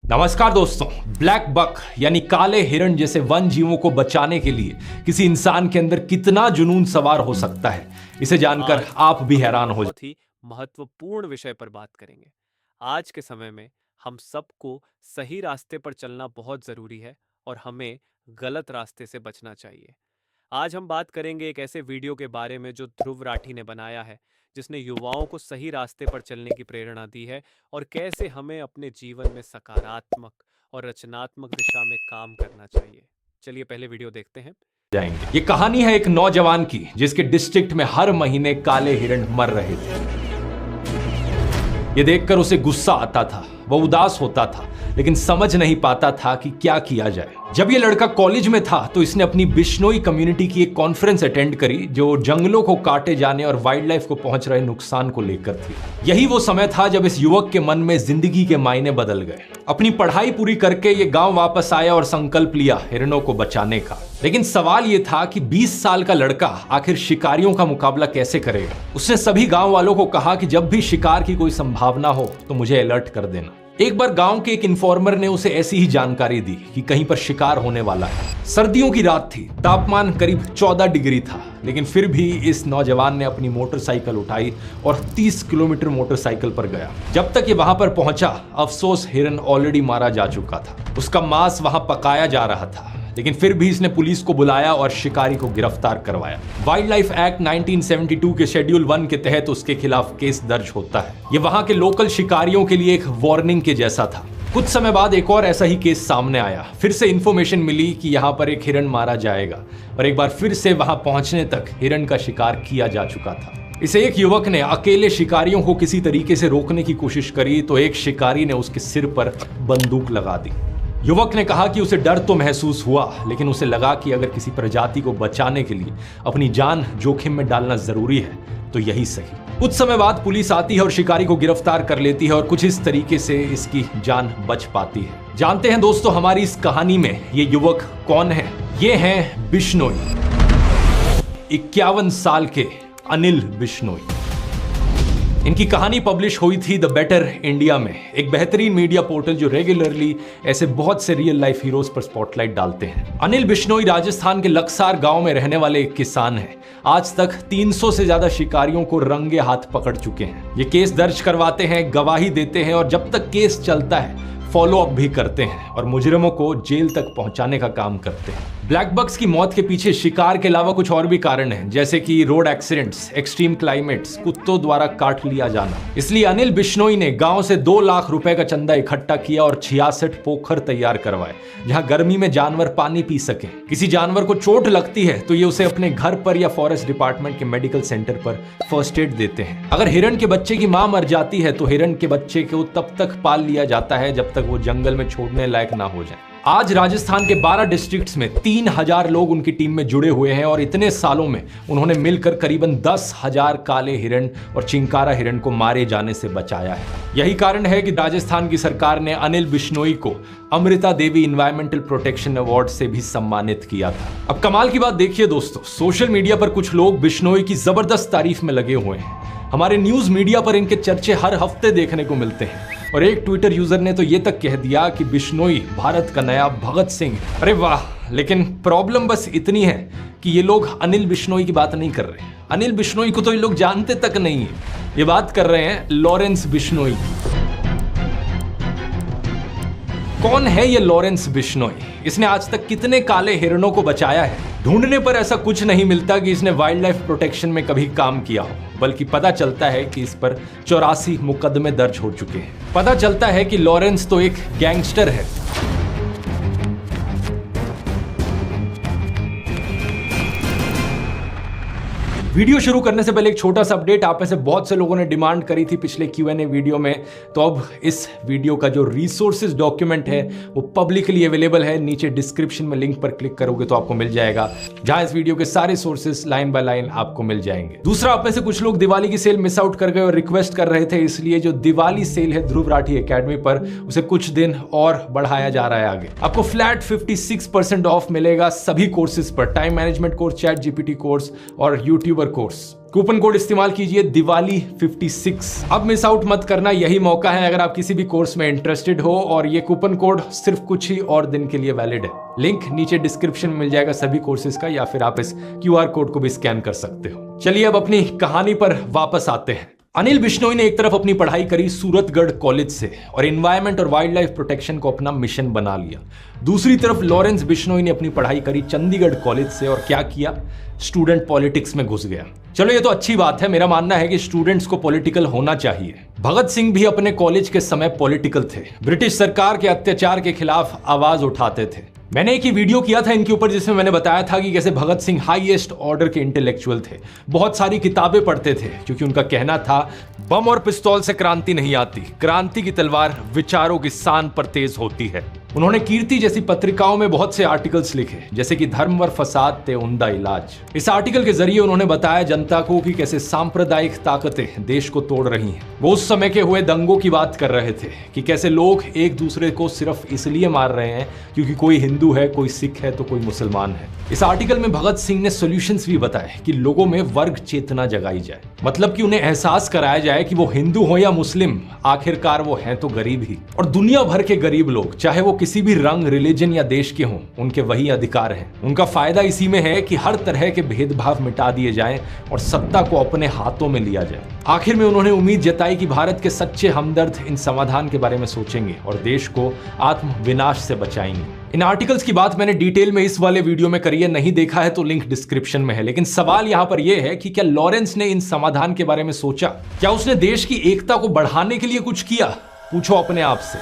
नमस्कार दोस्तों। Black buck यानी काले हिरण जैसे वन जीवों को बचाने के लिए किसी इंसान के अंदर कितना जुनून सवार हो सकता है, इसे जानकर आप भी हैरान हो बहुत ही महत्वपूर्ण विषय पर बात करेंगे। आज के समय में हम सबको सही रास्ते पर चलना बहुत जरूरी है और हमें गलत रास्ते से बचना चाहिए। आज हम बात करेंगे एक ऐसे वीडियो के बारे में जो ध्रुव राठी ने बनाया है, जिसने युवाओं को सही रास्ते पर चलने की प्रेरणा दी है और कैसे हमें अपने जीवन में सकारात्मक और रचनात्मक दिशा में काम करना चाहिए। चलिए पहले वीडियो देखते हैं। जाएंगे। ये कहानी है एक नौजवान की जिसके डिस्ट्रिक्ट में हर महीने काले हिरण मर रहे थे। ये देखकर उसे गुस्सा आता था, वो उदास होता था, लेकिन समझ नहीं पाता था कि क्या किया जाए। जब ये लड़का कॉलेज में था तो इसने अपनी बिश्नोई कम्युनिटी की एक कॉन्फ्रेंस अटेंड करी जो जंगलों को काटे जाने और वाइल्ड लाइफ को पहुंच रहे नुकसान को लेकर थी। यही वो समय था जब इस युवक के मन में जिंदगी के मायने बदल गए। अपनी पढ़ाई पूरी करके ये गांव वापस आया और संकल्प लिया हिरणों को बचाने का। लेकिन सवाल ये था कि 20 साल का लड़का आखिर शिकारियों का मुकाबला कैसे करेगा। उसने सभी गांव वालों को कहा कि जब भी शिकार की कोई संभावना हो तो मुझे अलर्ट कर देना। एक बार गांव के एक इन्फॉर्मर ने उसे ऐसी ही जानकारी दी कि कहीं पर शिकार होने वाला है। सर्दियों की रात थी, तापमान करीब 14 डिग्री था, लेकिन फिर भी इस नौजवान ने अपनी मोटरसाइकिल उठाई और 30 किलोमीटर मोटरसाइकिल पर गया। जब तक ये वहां पर पहुंचा, अफसोस हिरन ऑलरेडी मारा जा चुका था। उसका मांस वहां पकाया जा रहा था, लेकिन फिर भी इसने पुलिस को बुलाया और शिकारी को गिरफ्तार करवाया। वाइल्ड लाइफ एक्ट 1972 के शेड्यूल 1 के तहत उसके खिलाफ केस दर्ज होता है। ये वहां के लोकल शिकारियों के लिए एक वार्निंग के जैसा था। कुछ समय बाद एक और ऐसा ही केस सामने आया। फिर से इंफॉर्मेशन मिली कि यहाँ पर एक हिरन मारा जाएगा और एक बार फिर से वहां पहुंचने तक हिरन का शिकार किया जा चुका था। इसे एक युवक ने अकेले शिकारियों को किसी तरीके से रोकने की कोशिश करी तो एक शिकारी ने उसके सिर पर बंदूक लगा दी। युवक ने कहा कि उसे डर तो महसूस हुआ, लेकिन उसे लगा कि अगर किसी प्रजाति को बचाने के लिए अपनी जान जोखिम में डालना जरूरी है तो यही सही। कुछ समय बाद पुलिस आती है और शिकारी को गिरफ्तार कर लेती है और कुछ इस तरीके से इसकी जान बच पाती है। जानते हैं दोस्तों, हमारी इस कहानी में ये युवक कौन है? ये हैं बिश्नोई, 51 साल के अनिल बिश्नोई। इनकी कहानी पब्लिश हुई थी द बेटर इंडिया में, एक बेहतरीन मीडिया पोर्टल जो रेगुलरली ऐसे बहुत से रियल लाइफ हीरोज पर स्पॉटलाइट डालते हैं। अनिल बिश्नोई राजस्थान के लक्सार गांव में रहने वाले एक किसान हैं। आज तक 300 से ज्यादा शिकारियों को रंगे हाथ पकड़ चुके हैं। ये केस दर्ज करवाते हैं, गवाही देते हैं और जब तक केस चलता है फॉलो अप भी करते हैं और मुजरिमों को जेल तक पहुंचाने का काम करते हैं। ब्लैक बक्स की मौत के पीछे शिकार के अलावा कुछ और भी कारण हैं, जैसे कि रोड एक्सीडेंट्स, एक्सट्रीम क्लाइमेट्स, कुत्तों द्वारा काट लिया जाना। इसलिए अनिल बिश्नोई ने गांव से 2 लाख रुपए का चंदा इकट्ठा किया और 66 पोखर तैयार करवाए जहां गर्मी में जानवर पानी पी सके। किसी जानवर को चोट लगती है तो ये उसे अपने घर पर या फॉरेस्ट डिपार्टमेंट के मेडिकल सेंटर पर फर्स्ट एड देते हैं। अगर हिरण के बच्चे की मां मर जाती है तो हिरण के बच्चे को तब तक पाल लिया जाता है जब तक वो जंगल में छोड़ने लायक ना हो जाए। आज राजस्थान के 12 डिस्ट्रिक्ट्स में 3000 लोग उनकी टीम में जुड़े हुए हैं और इतने सालों में उन्होंने मिलकर करीबन 10,000 काले हिरण और चिंकारा हिरण को मारे जाने से बचाया है। यही कारण है कि राजस्थान की सरकार ने अनिल बिश्नोई को Amrita Devi environmental protection award से भी सम्मानित किया था। अब कमाल की बात देखिए दोस्तों, सोशल मीडिया पर कुछ लोग बिश्नोई की जबरदस्त तारीफ में लगे हुए हैं। हमारे न्यूज मीडिया पर इनके चर्चे हर हफ्ते देखने को मिलते हैं और एक ट्विटर यूजर ने तो ये तक कह दिया कि बिश्नोई भारत का नया भगत सिंह। अरे वाह, लेकिन प्रॉब्लम बस इतनी है कि ये लोग अनिल बिश्नोई की बात नहीं कर रहे हैं। अनिल बिश्नोई को तो ये लोग जानते तक नहीं है। ये बात कर रहे हैं लॉरेंस बिश्नोई। कौन है ये लॉरेंस बिश्नोई? इसने आज तक कितने काले हिरणों को बचाया है? ढूंढने पर ऐसा कुछ नहीं मिलता कि इसने वाइल्ड लाइफ प्रोटेक्शन में कभी काम किया हो, बल्कि पता चलता है कि इस पर 84 मुकदमे दर्ज हो चुके हैं। पता चलता है कि लॉरेंस तो एक गैंगस्टर है। वीडियो शुरू करने से पहले एक छोटा सा अपडेट। आप में से बहुत से लोगों ने डिमांड करी थी पिछले Q&A वीडियो में, तो अब इस वीडियो का जो रिसोर्सेज डॉक्यूमेंट है वो पब्लिकली अवेलेबल है। नीचे डिस्क्रिप्शन में लिंक पर क्लिक करोगे तो आपको मिल जाएगा, जहां इस वीडियो के सारे सोर्सेज लाइन बाय लाइन आपको मिल जाएंगे। दूसरा, आप में से कुछ लोग दिवाली की सेल मिस आउट कर गए और रिक्वेस्ट कर रहे थे, इसलिए जो दिवाली सेल है ध्रुव राठी एकेडमी पर, उसे कुछ दिन और बढ़ाया जा रहा है आगे। आपको फ्लैट 56% ऑफ मिलेगा सभी कोर्सेज पर, time management course, chat GPT course और यूट्यूबर कोर्स। कूपन कोड इस्तेमाल कीजिए दिवाली 56। अब मिस आउट मत करना, यही मौका है अगर आप किसी भी कोर्स में इंटरेस्टेड हो, और ये कूपन कोड सिर्फ कुछ ही और दिन के लिए वैलिड है। लिंक नीचे डिस्क्रिप्शन में मिल जाएगा सभी कोर्सेज का, या फिर आप इस QR कोड को भी स्कैन कर सकते हो। चलिए अब अपनी कहानी पर वापस आते हैं। अनिल बिश्नोई ने एक तरफ अपनी पढ़ाई करी सूरतगढ़ कॉलेज से और एनवायरमेंट और वाइल्ड लाइफ प्रोटेक्शन को अपना मिशन बना लिया। दूसरी तरफ लॉरेंस बिश्नोई ने अपनी पढ़ाई करी चंडीगढ़ कॉलेज से और क्या किया, स्टूडेंट पॉलिटिक्स में घुस गया। चलो ये तो अच्छी बात है, मेरा मानना है कि स्टूडेंट्स को पॉलिटिकल होना चाहिए। भगत सिंह भी अपने कॉलेज के समय पॉलिटिकल थे, ब्रिटिश सरकार के अत्याचार के खिलाफ आवाज उठाते थे। मैंने एक ही वीडियो किया था इनके ऊपर जिसमें मैंने बताया था कि कैसे भगत सिंह हाईएस्ट ऑर्डर के इंटेलेक्चुअल थे, बहुत सारी किताबें पढ़ते थे, क्योंकि उनका कहना था बम और पिस्तौल से क्रांति नहीं आती, क्रांति की तलवार विचारों की शान पर तेज होती है। उन्होंने कीर्ति जैसी पत्रिकाओं में बहुत से आर्टिकल्स लिखे, जैसे कि धर्म व फसाद ते उम्दा इलाज। इस आर्टिकल के जरिए उन्होंने बताया जनता को कि कैसे सांप्रदायिक ताकतें देश को तोड़ रही हैं। वो उस समय के हुए दंगों की बात कर रहे थे कि कैसे लोग एक दूसरे को सिर्फ इसलिए मार रहे हैं क्योंकि कोई हिंदू है, कोई सिख है तो कोई मुसलमान है। इस आर्टिकल में भगत सिंह ने सॉल्यूशंस भी बताए कि लोगों में वर्ग चेतना जगाई जाए, मतलब कि उन्हें एहसास कराया जाए कि वो हिंदू हो या मुस्लिम, आखिरकार वो हैं तो गरीब ही, और दुनिया भर के गरीब लोग, चाहे वो किसी भी रंग, रिलीजन या देश के हों, उनके वही अधिकार हैं। उनका फायदा इसी में है कि हर तरह के भेदभाव मिटा दिए जाएं और सत्ता को अपने हाथों में लिया जाए। आखिर में उन्होंने उम्मीद जताई कि भारत के सच्चे हमदर्द इन समाधान के बारे में सोचेंगे और देश को आत्म विनाश से बचाएंगे। इन आर्टिकल्स की बात मैंने डिटेल में इस वाले वीडियो में करी है, नहीं देखा है तो लिंक डिस्क्रिप्शन में है। लेकिन सवाल यहां पर यह है कि क्या लॉरेंस ने इन समाधान के बारे में सोचा? क्या उसने देश की एकता को बढ़ाने के लिए कुछ किया? पूछो अपने आप से।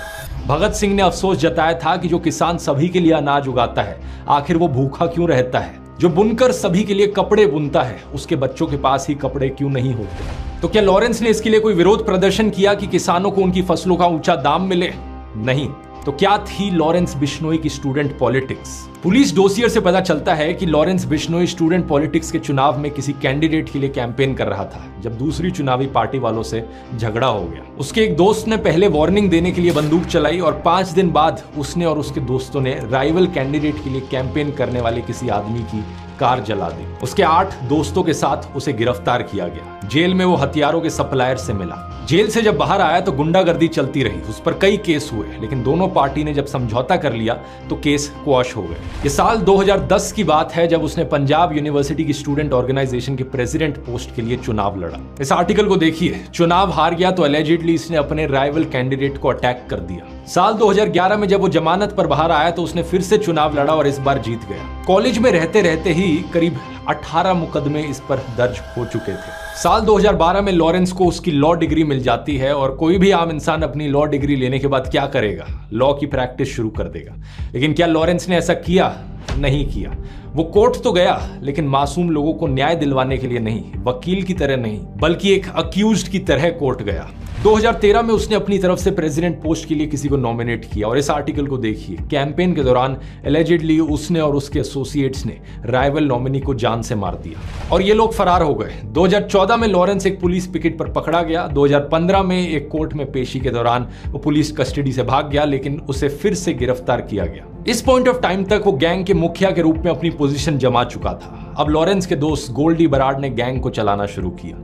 भगत सिंह ने अफसोस जताया था कि जो किसान सभी के लिए अनाज उगाता है, आखिर वो भूखा क्यों रहता है? जो बुनकर सभी के लिए कपड़े बुनता है, उसके बच्चों के पास ही कपड़े क्यों नहीं होते? तो क्या लॉरेंस ने इसके लिए कोई विरोध प्रदर्शन किया कि किसानों को उनकी फसलों का ऊंचा दाम मिले? नहीं। तो क्या थी लॉरेंस बिश्नोई की स्टूडेंट पॉलिटिक्स? पुलिस डोसियर से पता चलता है कि लॉरेंस बिश्नोई स्टूडेंट पॉलिटिक्स के चुनाव में किसी कैंडिडेट के लिए कैंपेन कर रहा था जब दूसरी चुनावी पार्टी वालों से झगड़ा हो गया। उसके एक दोस्त ने पहले वार्निंग देने के लिए बंदूक चलाई और 5 दिन बाद उसने और उसके दोस्तों ने राइवल कैंडिडेट के लिए कैंपेन करने वाले किसी आदमी की कार जला दी। उसके 8 दोस्तों के साथ उसे गिरफ्तार किया गया। जेल में वो हथियारों के सप्लायर से मिला। जेल से जब बाहर आया तो गुंडागर्दी चलती रही, उस पर कई केस हुए, लेकिन दोनों पार्टी ने जब समझौता कर लिया तो केस क्वॉश हो गए। ये साल 2010 की बात है जब उसने पंजाब यूनिवर्सिटी की स्टूडेंट ऑर्गेनाइजेशन के प्रेसिडेंट पोस्ट के लिए चुनाव लड़ा। इस आर्टिकल को देखिए। चुनाव हार गया तो अलेजिडली इसने अपने राइवल कैंडिडेट को अटैक कर दिया। साल 2011 में जब वो जमानत पर बाहर आया तो उसने फिर से चुनाव लड़ा और इस बार जीत गया। कॉलेज में रहते रहते ही करीब 18 मुकदमे इस पर दर्ज हो चुके थे। साल 2012 में लॉरेंस को उसकी लॉ डिग्री मिल जाती है और कोई भी आम इंसान अपनी लॉ डिग्री लेने के बाद क्या करेगा? लॉ की प्रैक्टिस शुरू कर देगा। लेकिन क्या लॉरेंस ने ऐसा किया? नहीं किया। वो कोर्ट तो गया, लेकिन मासूम लोगों को न्याय दिलवाने के लिए नहीं, वकील की तरह नहीं, बल्कि एक अक्यूज्ड की तरह कोर्ट गया। 2013 में उसने अपनी तरफ से प्रेसिडेंट पोस्ट के लिए किसी को नॉमिनेट किया और इस आर्टिकल को देखिए। कैंपेन के दौरान एलिजिडली उसने और उसके एसोसिएट्स ने राइवल नॉमिनी को जान से मार दिया और ये लोग फरार हो गए। 2014 में लॉरेंस एक पुलिस पिकेट पर पकड़ा गया। 2015 में एक कोर्ट में पेशी के दौरान वो पुलिस कस्टडी से भाग गया, लेकिन उसे फिर से गिरफ्तार किया गया। इस पॉइंट ऑफ टाइम तक वो गैंग के मुखिया के रूप में अपनी पोजीशन जमा चुका था। अब लॉरेंस के दोस्त गोल्डी बराड ने गैंग को चलाना शुरू किया।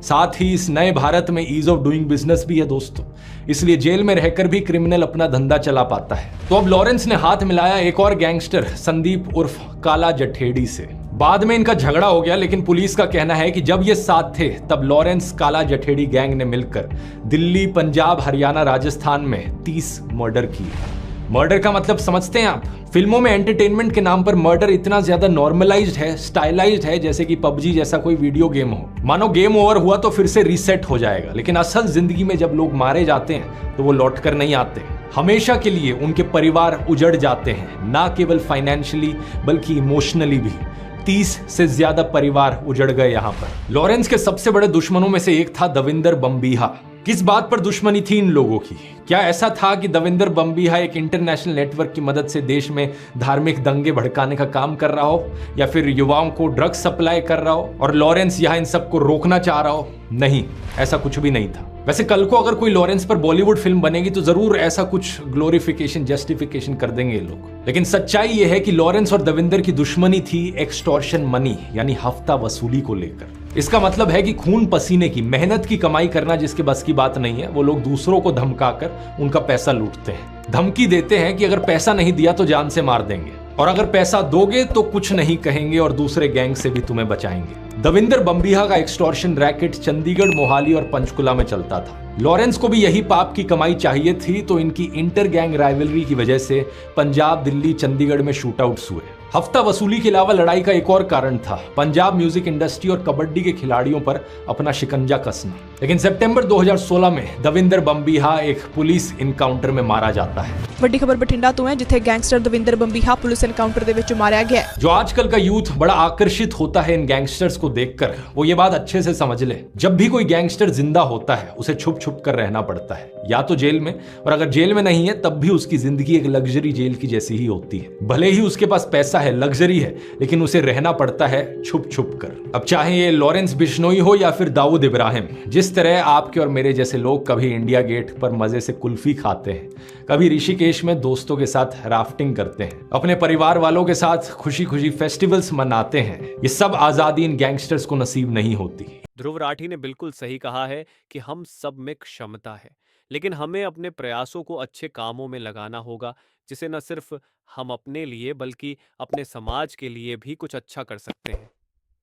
साथ ही इस नए भारत में ईज ऑफ डूइंग बिजनेस भी है दोस्तों, इसलिए जेल में रहकर भी क्रिमिनल अपना धंधा चला पाता है। तो अब लॉरेंस ने हाथ मिलाया एक और गैंगस्टर संदीप उर्फ काला जठेड़ी से। बाद में इनका झगड़ा हो गया, लेकिन पुलिस का कहना है कि जब ये साथ थे तब लॉरेंस काला जठेड़ी गैंग ने मिलकर दिल्ली, पंजाब, हरियाणा, राजस्थान में 30 मर्डर किए। मर्डर का मतलब समझते हैं आप? फिल्मों में एंटरटेनमेंट के नाम पर मर्डर इतना ज्यादा नॉर्मलाइज्ड है, स्टाइलाइज्ड है, जैसे कि पबजी जैसा कोई वीडियो गेम हो। मानो गेम ओवर हुआ तो फिर से रीसेट हो जाएगा, लेकिन असल जिंदगी में जब लोग मारे जाते हैं तो वो लौट कर नहीं आते। हमेशा के लिए उनके परिवार उजड़ जाते हैं, ना केवल फाइनेंशियली बल्कि इमोशनली भी। 30 से ज्यादा परिवार उजड़ गए यहाँ पर। लॉरेंस के सबसे बड़े दुश्मनों में से एक था दविंदर बम्बीहा। किस बात पर दुश्मनी थी इन लोगों की? क्या ऐसा था कि दविंदर बम्बीहा एक इंटरनेशनल नेटवर्क की मदद से देश में धार्मिक दंगे भड़काने का काम कर रहा हो, या फिर युवाओं को ड्रग्स सप्लाई कर रहा हो और लॉरेंस यहाँ इन सबको रोकना चाह रहा हो? नहीं, ऐसा कुछ भी नहीं था। वैसे कल को अगर कोई लॉरेंस पर बॉलीवुड फिल्म बनेगी तो जरूर ऐसा कुछ ग्लोरिफिकेशन, जस्टिफिकेशन कर देंगे ये लोग। लेकिन सच्चाई ये है कि लॉरेंस और दविंदर की दुश्मनी थी एक्सटॉर्शन मनी, यानी हफ्ता वसूली को लेकर। इसका मतलब है कि खून पसीने की, मेहनत की कमाई करना जिसके बस की बात नहीं है, वो लोग दूसरों को धमकाकर उनका पैसा लूटते हैं। धमकी देते हैं कि अगर पैसा नहीं दिया तो जान से मार देंगे, और अगर पैसा दोगे तो कुछ नहीं कहेंगे और दूसरे गैंग से भी तुम्हें बचाएंगे। दविंदर बम्बिहा का एक्सटॉर्शन रैकेट चंडीगढ़, मोहाली और पंचकुला में चलता था। लॉरेंस को भी यही पाप की कमाई चाहिए थी, तो इनकी इंटर गैंग राइवलरी की वजह से पंजाब, दिल्ली, चंडीगढ़ में शूटआउट्स हुए। हफ्ता वसूली के अलावा लड़ाई का एक और कारण था पंजाब म्यूजिक इंडस्ट्री और कबड्डी के खिलाड़ियों पर अपना शिकंजा कसना। लेकिन सितंबर 2016 में दविंदर बम्बिहा एक पुलिस इनकाउंटर में मारा जाता है। ਵੱਡੀ ਖਬਰ ਬਠਿੰਡਾ ਤੋਂ ਹੈ ਜਿੱਥੇ gangster Davinder Bambiha police encounter ਦੇ ਵਿੱਚ ਮਾਰਿਆ ਗਿਆ है। जो आजकल का यूथ बड़ा आकर्षित होता है इन गैंगस्टर्स को देखकर, वो ये बात अच्छे से समझ ले, जब भी कोई गैंगस्टर जिंदा होता है उसे छुप छुप कर रहना पड़ता है, या तो जेल में, और अगर जेल में नहीं है तब भी उसकी जिंदगी एक लग्जरी जेल की जैसी ही होती है। भले ही उसके पास पैसा है, लग्जरी है, लेकिन उसे रहना पड़ता है छुप छुप कर। अब चाहे ये लॉरेंस बिश्नोई हो या फिर दाऊद इब्राहिम, जिस तरह आपके और मेरे जैसे लोग कभी इंडिया गेट पर मजे से कुल्फी खाते हैं, कभी ऋषिकेश में दोस्तों के साथ राफ्टिंग करते हैं, अपने परिवार वालों के साथ खुशी खुशी फेस्टिवल्स मनाते हैं, ये सब आजादी इन गैंगस्टर्स को नसीब नहीं होती। ध्रुव राठी ने बिल्कुल सही कहा है कि हम सब में क्षमता है, लेकिन हमें अपने प्रयासों को अच्छे कामों में लगाना होगा, जिसे न सिर्फ हम अपने लिए बल्कि अपने समाज के लिए भी कुछ अच्छा कर सकते हैं।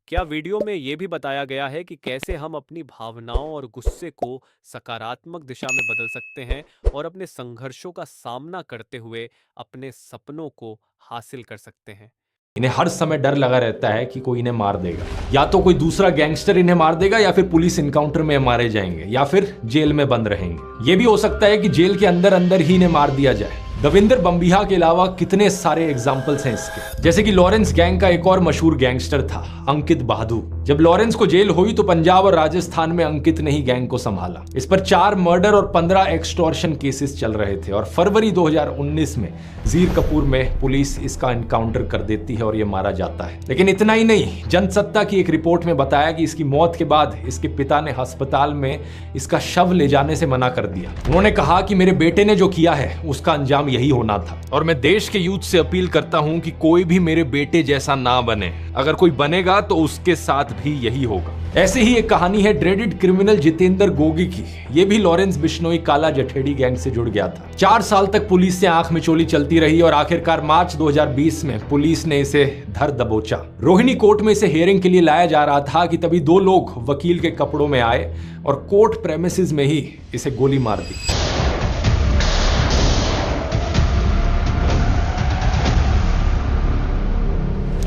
क्या वीडियो में यह भी बताया गया है कि कैसे हम अपनी भावनाओं और गुस्से को सकारात्मक दिशा में बदल सकते हैं और अपने संघर्षों का सामना करते हुए अपने सपनों को हासिल कर सकते हैं। इन्हें हर समय डर लगा रहता है कि कोई इन्हें मार देगा, या तो कोई दूसरा गैंगस्टर इन्हें मार देगा, या फिर पुलिस इनकाउंटर में मारे जाएंगे, या फिर जेल में बंद रहेंगे। यह भी हो सकता है कि जेल के अंदर अंदर ही इन्हें मार दिया जाए। दविंदर बम्बिहा के अलावा कितने सारे एग्जाम्पल्स हैं इसके, जैसे कि लॉरेंस गैंग का एक और मशहूर गैंगस्टर था अंकित बहादुर। जब लॉरेंस को जेल हुई तो पंजाब और राजस्थान में अंकित ने ही गैंग को संभाला। इस पर 4 मर्डर और 15 एक्सटॉर्शन केसेस चल रहे थे, और फरवरी 2019 में जीर कपूर में पुलिस इसका एनकाउंटर कर देती है और ये मारा जाता है। लेकिन इतना ही नहीं, जनसत्ता की एक रिपोर्ट में बताया कि इसकी मौत के बाद इसके पिता ने अस्पताल में इसका शव ले जाने से मना कर दिया। उन्होंने कहा कि मेरे बेटे ने जो किया है उसका अंजाम यही होना था, और मैं देश के यूथ से अपील करता हूं कि कोई भी मेरे बेटे जैसा ना बने। अगर कोई बनेगा तो उसके साथ भी यही होगा। ऐसे ही एक कहानी है ड्रेडेड क्रिमिनल जितेंद्र गोगी की। ये भी लॉरेंस बिश्नोई काला जठेड़ी गैंग से जुड़ गया था। 4 साल तक पुलिस से आंख मिचोली चलती रही, और आखिरकार मार्च 2020 में पुलिस ने इसे धर दबोचा। रोहिणी कोर्ट में इसे हियरिंग के लिए लाया जा रहा था कि तभी 2 लोग वकील के कपड़ों में आए और कोर्ट प्रेमिसेस में ही इसे गोली मार दी।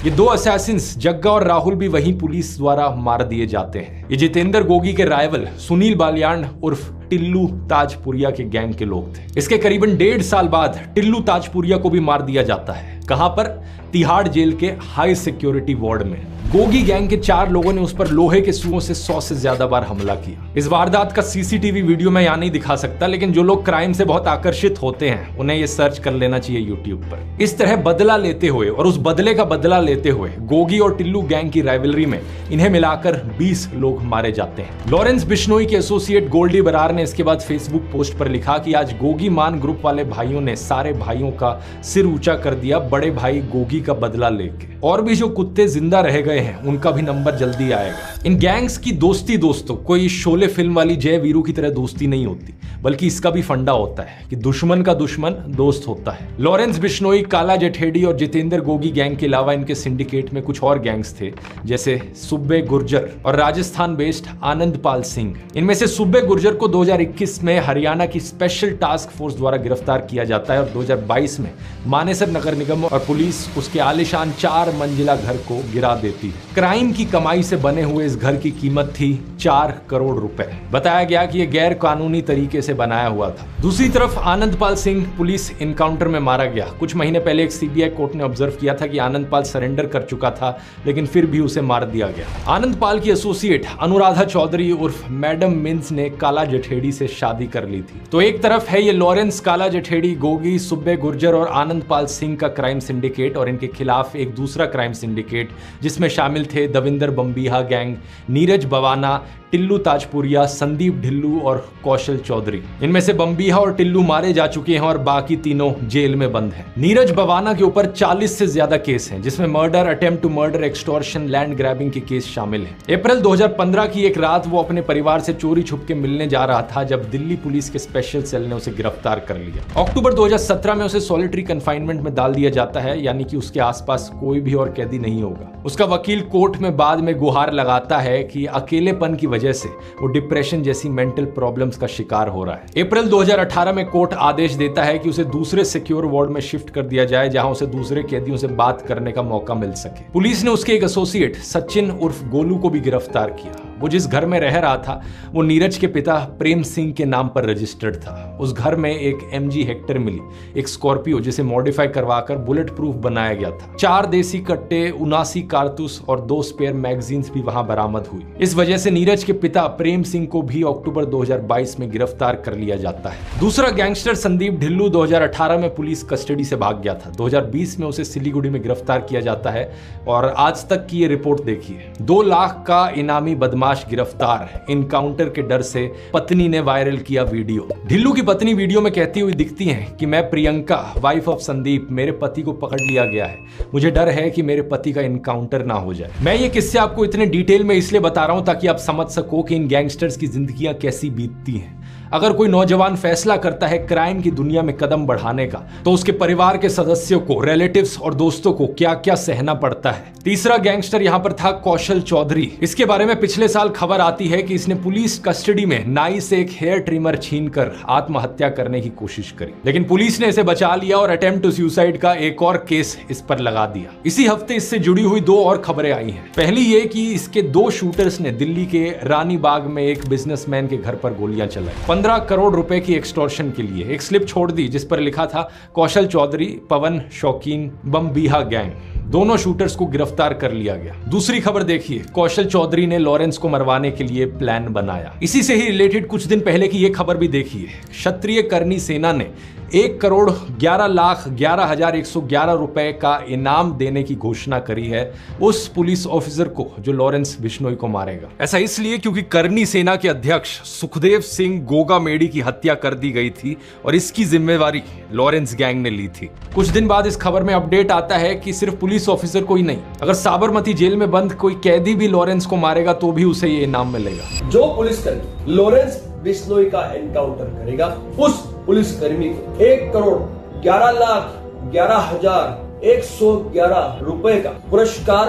ये 2 असैसिन्स जग्गा और राहुल भी वहीं पुलिस द्वारा मार दिए जाते हैं। ये जितेंद्र गोगी के राइवल सुनील बालियान उर्फ टिल्लू ताजपुरिया के गैंग के लोग थे। इसके करीबन 1.5 साल बाद टिल्लू ताजपुरिया को भी मार दिया जाता है। कहां पर? तिहाड़ जेल के हाई सिक्योरिटी वार्ड में। गोगी गैंग के 4 लोगों ने उस पर लोहे के सुओं से 100 से ज्यादा बार हमला किया। इस वारदात का सीसीटीवी वीडियो मैं यहां नहीं दिखा सकता, लेकिन जो लोग क्राइम से बहुत आकर्षित होते हैं उन्हें यह सर्च कर लेना चाहिए यूट्यूब पर। इस तरह बदला लेते हुए और उस बदले का बदला लेते हुए गोगी और टिल्लू गैंग की राइवलरी में इन्हें मिलाकर 20 लोग मारे जाते हैं। लॉरेंस बिश्नोई के एसोसिएट गोल्डी बरार ने इसके बाद फेसबुक पोस्ट पर लिखा कि आज गोगी मान ग्रुप वाले भाइयों ने सारे भाइयों का सिर ऊंचा कर दिया, बड़े भाई गोगी का बदला लेके। और भी जो कुत्ते जिंदा रह गए हैं उनका भी नंबर जल्दी आएगा। इन गैंग्स की दोस्ती दोस्तों कोई शोले फिल्म वाली जय वीरू की तरह दोस्ती नहीं होती, बल्कि इसका भी फंडा होता है कि दुश्मन का दुश्मन दोस्त होता है। लॉरेंस बिश्नोई, काला जठेड़ी और जितेंद्र गोगी गैंग के अलावा इनके सिंडिकेट में कुछ और गैंग्स थे, जैसे सुब्बे गुर्जर और राजस्थान बेस्ड आनंदपाल सिंह। इनमें से सुब्बे गुर्जर को 2021 में हरियाणा की स्पेशल टास्क फोर्स द्वारा गिरफ्तार किया जाता है, और 2022 में मानेसर नगर निगम और पुलिस उसके आलीशान 4 मंजिला घर को गिरा देती है। क्राइम की कमाई से बने हुए इस घर की कीमत थी 4 करोड़ रुपए। बताया गया कि यह गैर कानूनी तरीके से बनाया हुआ था। दूसरी तरफ आनंदपाल सिंह पुलिस इनकाउंटर में मारा गया। कुछ महीने पहले एक सीबीआई कोर्ट ने ऑब्जर्व किया था कि आनंदपाल सरेंडर कर चुका था, लेकिन फिर भी उसे मार दिया गया। आनंदपाल की एसोसिएट अनुराधा चौधरी उर्फ मैडम मिन्स ने काला जठेड़ी से शादी कर ली थी। तो एक तरफ है ये लॉरेंस, काला जठेड़ी, गोगी, सुब्बे गुर्जर और आनंदपाल सिंह का क्राइम सिंडिकेट, और इनके खिलाफ एक दूसरा क्राइम सिंडिकेट जिसमें शामिल थे दविंदर बम्बिहा गैंग, नीरज बवाना, टिल्लू ताजपुरिया, संदीप ढिल्लू और कौशल चौधरी। इनमें से बम्बीहा और टिल्लू मारे जा चुके हैं और बाकी तीनों जेल में बंद हैं। नीरज बवाना के ऊपर 40 से ज्यादा केस हैं, जिसमें murder, attempt to murder, extortion, land grabbing के केस शामिल हैं। अप्रैल 2015 की एक रात वो अपने परिवार से चोरी छुप के मिलने जा रहा था जब दिल्ली पुलिस के स्पेशल सेल ने उसे गिरफ्तार कर लिया। अक्टूबर 2017 में उसे सॉलिटरी कन्फाइनमेंट में डाल दिया जाता है, यानी कि उसके आसपास कोई भी और कैदी नहीं होगा। उसका वकील कोर्ट में बाद में गुहार लगाता है कि अकेलेपन की वजह से वो डिप्रेशन जैसी मेंटल प्रॉब्लम्स का शिकार हो रहा है। अप्रैल 2018 में कोर्ट आदेश देता है कि उसे दूसरे सिक्योर वार्ड में शिफ्ट कर दिया जाए, जहां उसे दूसरे कैदियों से बात करने का मौका मिल सके। पुलिस ने उसके एक एसोसिएट सचिन उर्फ गोलू को भी गिरफ्तार किया। वो जिस घर में रह रहा था वो नीरज के पिता प्रेम सिंह के नाम पर रजिस्टर्ड था। उस घर में एक MG हेक्टर मिली, एक स्कॉर्पियो जिसे मॉडिफाई करवाकर बुलेट प्रूफ बनाया गया था। 4 देसी कट्टे, 79 कारतूस और 2 स्पेयर मैगजीन्स भी वहां बरामद हुई। इस वजह से नीरज के पिता प्रेम सिंह को भी अक्टूबर 2022 में गिरफ्तार कर लिया जाता है। दूसरा गैंगस्टर संदीप ढिल्लू 2018 में पुलिस कस्टडी से भाग गया था। 2020 में उसे सिलीगुड़ी में गिरफ्तार किया जाता है और आज तक की ये रिपोर्ट देखिए। 2 लाख का इनामी बदमाश गिरफ्तार, इनकाउंटर के डर से पत्नी ने वायरल किया वीडियो। ढिल्लू की पत्नी वीडियो में कहती हुई दिखती हैं कि मैं प्रियंका, वाइफ ऑफ संदीप, मेरे पति को पकड़ लिया गया है। मुझे डर है कि मेरे पति का इनकाउंटर ना हो जाए। मैं ये किस्से आपको इतने डिटेल में इसलिए बता रहा हूं ताकि आप समझ सको कि इन गैंगस्टर्स की जिंदगियां कैसी बीतती हैं। अगर कोई नौजवान फैसला करता है क्राइम की दुनिया में कदम बढ़ाने का, तो उसके परिवार के सदस्यों को, रिलेटिव्स और दोस्तों को क्या क्या सहना पड़ता है। तीसरा गैंगस्टर यहां पर था कौशल चौधरी। इसके बारे में पिछले साल खबर आती है कि इसने पुलिस कस्टडी में नाई से एक हेयर ट्रिमर छीनकर आत्महत्या करने की कोशिश करी, लेकिन पुलिस ने इसे बचा लिया और अटेम्प्ट टू सुसाइड का एक और केस इस पर लगा दिया। इसी हफ्ते इससे जुड़ी हुई 2 और खबरें आई हैं। पहली ये कि इसके 2 शूटर्स ने दिल्ली के रानी बाग में एक बिजनेसमैन के घर पर गोलियां चलाई। 15 करोड़ रुपए की एक्सटॉर्शन के लिए एक स्लिप छोड़ दी जिस पर लिखा था कौशल चौधरी, पवन शौकीन, बम्बीहा गैंग। दोनों शूटर्स को गिरफ्तार कर लिया गया। दूसरी खबर देखिए, कौशल चौधरी ने लॉरेंस को मरवाने के लिए प्लान बनाया। इसी से ही रिलेटेड कुछ दिन पहले की ये खबर भी देखिए। क्षत्रिय करनी सेना ने 1,11,11,111 रुपए का इनाम देने की घोषणा करी है उस पुलिस ऑफिसर को जो लॉरेंस बिश्नोई को मारेगा। ऐसा इसलिए क्योंकि करनी सेना के अध्यक्ष सुखदेव सिंह गोगामेडी की हत्या कर दी गई थी और इसकी जिम्मेवारी लॉरेंस गैंग ने ली थी। कुछ दिन बाद इस खबर में अपडेट आता है कि सिर्फ पुलिस ऑफिसर को ही नहीं, अगर साबरमती जेल में बंद कोई कैदी भी लॉरेंस को मारेगा तो भी उसे ये इनाम मिलेगा। जो पुलिसकर्मी लॉरेंस बिश्नोई का एनकाउंटर करेगा, उस पुलिसकर्मी को 1,11,11,111 रुपए का पुरस्कार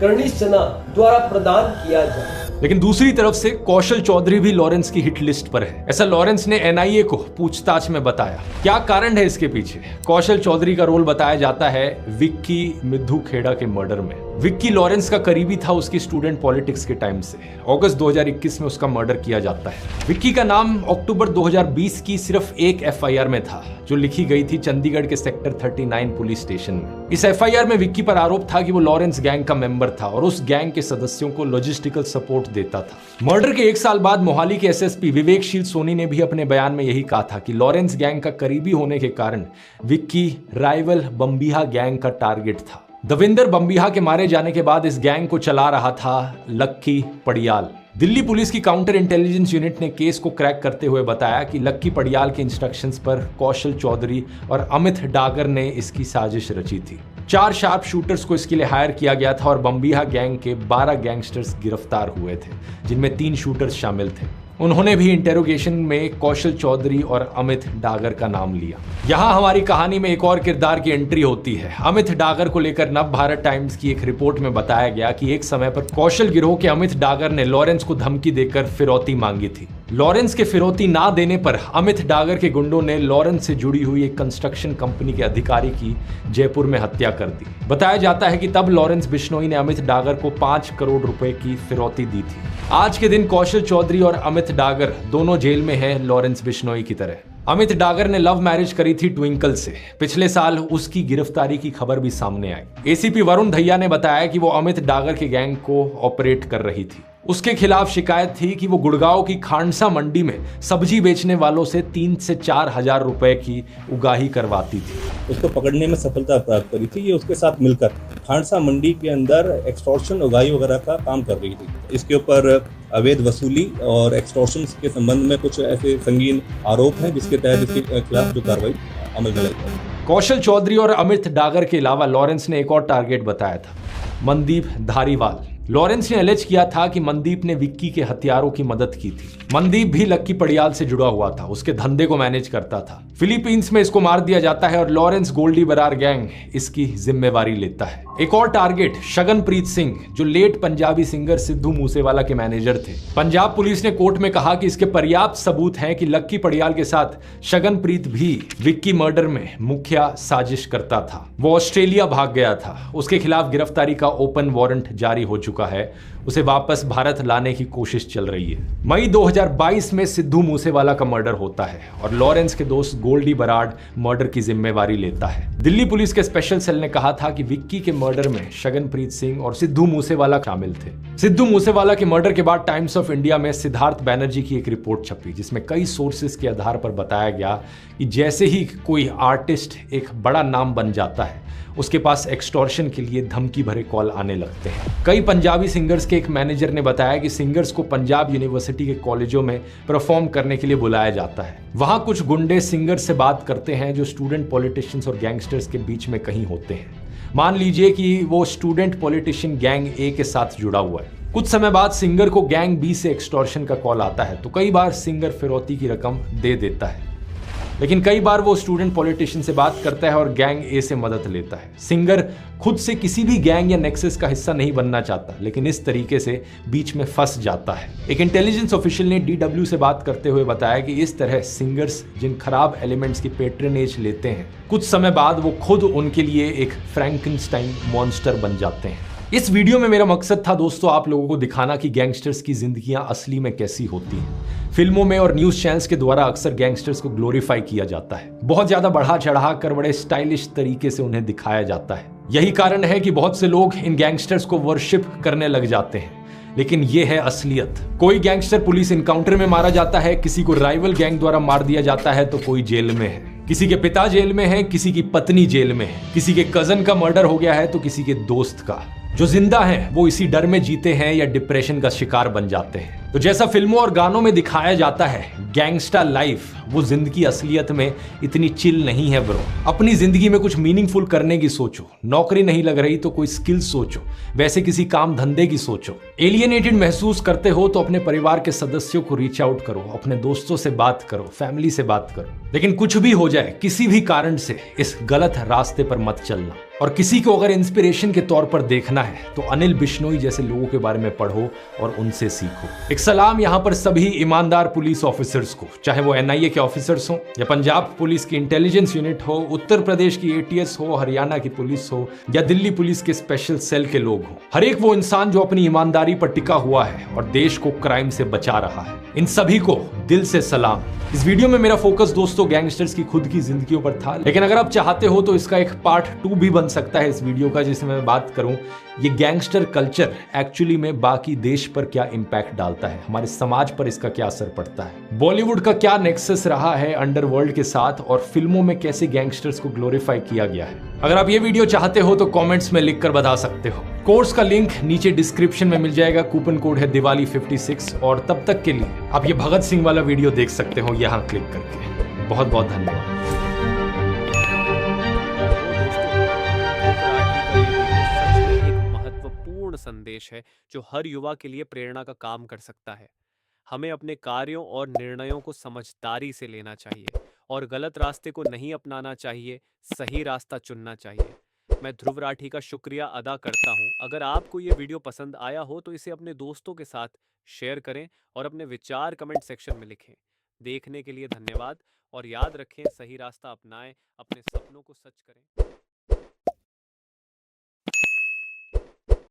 करनी सेना द्वारा प्रदान किया जाए। लेकिन दूसरी तरफ से कौशल चौधरी भी लॉरेंस की हिट लिस्ट पर है। ऐसा लॉरेंस ने NIA को पूछताछ में बताया। क्या कारण है इसके पीछे? कौशल चौधरी का रोल बताया जाता है विक्की मिद्धू खेड़ा के मर्डर में। विक्की लॉरेंस का करीबी था उसकी स्टूडेंट पॉलिटिक्स के टाइम से। अगस्त 2021 में उसका मर्डर किया जाता है। विक्की का नाम अक्टूबर 2020 की सिर्फ एक FIR में था जो लिखी गई थी चंडीगढ़ के सेक्टर 39 पुलिस स्टेशन में। इस FIR में विक्की पर आरोप था कि वो लॉरेंस गैंग का मेंबर था और उस गैंग के सदस्यों को लॉजिस्टिकल सपोर्ट देता था। मर्डर के 1 साल बाद मोहाली के SSP विवेकशील सोनी ने भी अपने बयान में यही कहा था कि लॉरेंस गैंग का करीबी होने के कारण विक्की राइवल बम्बीहा गैंग का टारगेट था। दविंदर बम्बीहा के मारे जाने के बाद इस गैंग को चला रहा था लक्की पड़ियाल। दिल्ली पुलिस की काउंटर इंटेलिजेंस यूनिट ने केस को क्रैक करते हुए बताया कि लक्की पड़ियाल के इंस्ट्रक्शंस पर कौशल चौधरी और अमित डागर ने इसकी साजिश रची थी। 4 शार्प शूटर्स को इसके लिए हायर किया गया था और बम्बीहा गैंग के 12 गैंगस्टर्स गिरफ्तार हुए थे, जिनमें 3 शूटर्स शामिल थे। उन्होंने भी इंटेरोगेशन में कौशल चौधरी और अमित डागर का नाम लिया। यहाँ हमारी कहानी में एक और किरदार की एंट्री होती है। अमित डागर को लेकर नव भारत टाइम्स की एक रिपोर्ट में बताया गया कि एक समय पर कौशल गिरोह के अमित डागर ने लॉरेंस को धमकी देकर फिरौती मांगी थी। लॉरेंस के फिरौती ना देने पर अमित डागर के गुंडों ने लॉरेंस से जुड़ी हुई एक कंस्ट्रक्शन कंपनी के अधिकारी की जयपुर में हत्या कर दी। बताया जाता है कि तब लॉरेंस बिश्नोई ने अमित डागर को 5 करोड़ रुपए की फिरौती दी थी। आज के दिन कौशल चौधरी और अमित डागर दोनों जेल में हैं लॉरेंस बिश्नोई की तरह। अमित डागर ने लव मैरिज करी थी ट्विंकल से। पिछले साल उसकी गिरफ्तारी की खबर भी सामने आई। ACP वरुण धैया ने बताया कि वो अमित डागर के गैंग को ऑपरेट कर रही थी। उसके खिलाफ शिकायत थी कि वो गुड़गांव की खांडसा मंडी में सब्जी बेचने वालों से 3 से 4 हजार रुपए की उगाही करवाती थी। उसको पकड़ने में सफलता प्राप्त करी थी। ये उसके साथ मिलकर खांडसा मंडी के अंदर एक्सटॉर्शन उगाही वगैरह का काम कर रही थी। इसके ऊपर अवैध वसूली और एक्सटॉर्शन के संबंध में कुछ ऐसे संगीन आरोप हैं जिसके तहत इसके खिलाफ जो कार्रवाई अमल में लाई जाएगी। कौशल चौधरी और अमित डागर के अलावा लॉरेंस ने एक और टारगेट बताया था, मनदीप धारीवाल। लॉरेंस ने एलेज किया था कि मनदीप ने विक्की के हथियारों की मदद की थी। मनदीप भी लक्की पड़ियाल से जुड़ा हुआ था, उसके धंधे को मैनेज करता था। फिलीपींस में इसको मार दिया जाता है और लॉरेंस गोल्डी बरार गैंग इसकी जिम्मेवारी लेता है। एक और टारगेट शगनप्रीत सिंह, जो लेट पंजाबी सिंगर सिद्धू मूसेवाला के मैनेजर थे। पंजाब पुलिस ने कोर्ट में कहा कि इसके पर्याप्त सबूत हैं कि लक्की पड़ियाल के साथ शगनप्रीत भी विक्की मर्डर में मुखिया साजिश करता था। वो ऑस्ट्रेलिया भाग गया था, उसके खिलाफ गिरफ्तारी का ओपन वारंट जारी हो चुका है, उसे वापस भारत लाने की कोशिश चल रही है। मई 2022 में सिद्धू मूसेवाला का मर्डर होता है और लॉरेंस के दोस्त गोल्डी बराड मर्डर की जिम्मेवारी लेता है। दिल्ली पुलिस के स्पेशल सेल ने कहा था कि विक्की के मर्डर में शगनप्रीत सिंह और सिद्धू मूसेवाला शामिल थे। सिद्धू मूसेवाला के मर्डर के बाद टाइम्स ऑफ इंडिया में सिद्धार्थ बैनर्जी की एक रिपोर्ट छपी, जिसमें कई सोर्सेस के आधार पर बताया गया कि जैसे ही कोई आर्टिस्ट एक बड़ा नाम बन जाता है, उसके पास एक्सटॉर्शन के लिए धमकी भरे कॉल आने लगते हैं। कई पंजाबी सिंगर्स के एक मैनेजर ने बताया कि सिंगर्स को पंजाब यूनिवर्सिटी के कॉलेजों में परफॉर्म करने के लिए बुलाया जाता है। वहां कुछ गुंडे सिंगर्स से बात करते हैं जो स्टूडेंट पॉलिटिशियंस और गैंगस्टर्स के बीच में कहीं होते हैं। मान लीजिए कि वो स्टूडेंट पॉलिटिशियन गैंग ए के साथ जुड़ा हुआ है। कुछ समय बाद सिंगर को गैंग बी से एक्सटॉर्शन का कॉल आता है, तो कई बार सिंगर फिरौती की रकम दे देता है, लेकिन कई बार वो स्टूडेंट पॉलिटिशियन से बात करता है और गैंग ए से मदद लेता है। सिंगर खुद से किसी भी गैंग या नेक्सस का हिस्सा नहीं बनना चाहता, लेकिन इस तरीके से बीच में फंस जाता है। एक इंटेलिजेंस ऑफिशियल ने DW से बात करते हुए बताया कि इस तरह सिंगर्स जिन खराब एलिमेंट्स की पेट्रनेज लेते हैं, कुछ समय बाद वो खुद उनके लिए एक फ्रैंकेनस्टाइन मॉन्स्टर बन जाते हैं। इस वीडियो में मेरा मकसद था दोस्तों आप लोगों को दिखाना कि गैंगस्टर्स की जिंदगियां असली में कैसी होती हैं। फिल्मों में और न्यूज चैनल्स के द्वारा अक्सर गैंगस्टर्स को ग्लोरीफाई किया जाता है, बहुत ज्यादा बढ़ा चढ़ा कर बड़े स्टाइलिश तरीके से उन्हें दिखाया जाता है। यही कारण है कि बहुत से लोग इन गैंगस्टर्स को वर्शिप करने लग जाते हैं, लेकिन ये है असलियत। कोई गैंगस्टर पुलिस इनकाउंटर में मारा जाता है, किसी को राइवल गैंग द्वारा मार दिया जाता है, तो कोई जेल में है, किसी के पिता जेल में है, किसी की पत्नी जेल में है, किसी के कजन का मर्डर हो गया है तो किसी के दोस्त का। जो जिंदा हैं वो इसी डर में जीते हैं या डिप्रेशन का शिकार बन जाते हैं। तो जैसा फिल्मों और गानों में दिखाया जाता है, गैंगस्टर लाइफ वो जिंदगी असलियत में इतनी चिल नहीं है ब्रो। अपनी जिंदगी में कुछ मीनिंगफुल करने की सोचो। नौकरी नहीं लग रही तो कोई स्किल सोचो, वैसे किसी काम धंधे की सोचो। एलियनेटेड महसूस करते हो तो अपने परिवार के सदस्यों को रीच आउट करो, अपने दोस्तों से बात करो, फैमिली से बात करो। लेकिन कुछ भी हो जाए, किसी भी कारण से इस गलत रास्ते पर मत चलना। और किसी को अगर इंस्पिरेशन के तौर पर देखना है तो अनिल बिश्नोई जैसे लोगों के बारे में पढ़ो और उनसे सीखो। एक सलाम यहाँ पर सभी ईमानदार पुलिस ऑफिसर्स को, चाहे वो NIA के ऑफिसर्स हो या पंजाब पुलिस की इंटेलिजेंस यूनिट हो, उत्तर प्रदेश की ATS हो, हरियाणा की पुलिस हो या दिल्ली पुलिस के स्पेशल सेल के लोग हो। हर एक वो इंसान जो अपनी ईमानदारी पर टिका हुआ है और देश को क्राइम से बचा रहा है, इन सभी को दिल से सलाम। इस वीडियो में मेरा फोकस दोस्तों गैंगस्टर्स की खुद की जिंदगियों पर था, लेकिन अगर आप चाहते हो तो इसका एक पार्ट 2 भी बन सकता है इस वीडियो का, जिसमें मैं बात करूं ये गैंगस्टर कल्चर एक्चुअली में बाकी देश पर क्या इंपैक्ट डालता है, हमारे समाज पर इसका क्या असर पड़ता है, बॉलीवुड का क्या नेक्सस रहा है अंडरवर्ल्ड के साथ और फिल्मों में कैसे गैंगस्टर्स को ग्लोरीफाई किया गया है। अगर आप ये वीडियो चाहते हो तो कमेंट्स में लिखकर बता सकते हो। कोर्स का लिंक नीचे डिस्क्रिप्शन में मिल जाएगा, कूपन कोड है दिवाली 56 और तब तक के लिए आप ये भगत सिंह वाला वीडियो देख सकते हो यहाँ क्लिक करके। बहुत बहुत धन्यवाद। संदेश है जो हर युवा के लिए प्रेरणा का काम कर सकता है। हमें अपने कार्यों और निर्णयों को समझदारी से लेना चाहिए और गलत रास्ते को नहीं अपनाना चाहिए, सही रास्ता चुनना चाहिए। मैं ध्रुव राठी का शुक्रिया अदा करता हूं। अगर आपको ये वीडियो पसंद आया हो तो इसे अपने दोस्तों के साथ शेयर करें और अपने विचार कमेंट सेक्शन में लिखें। देखने के लिए धन्यवाद और याद रखें, सही रास्ता अपनाएं, अपने सपनों को सच करें।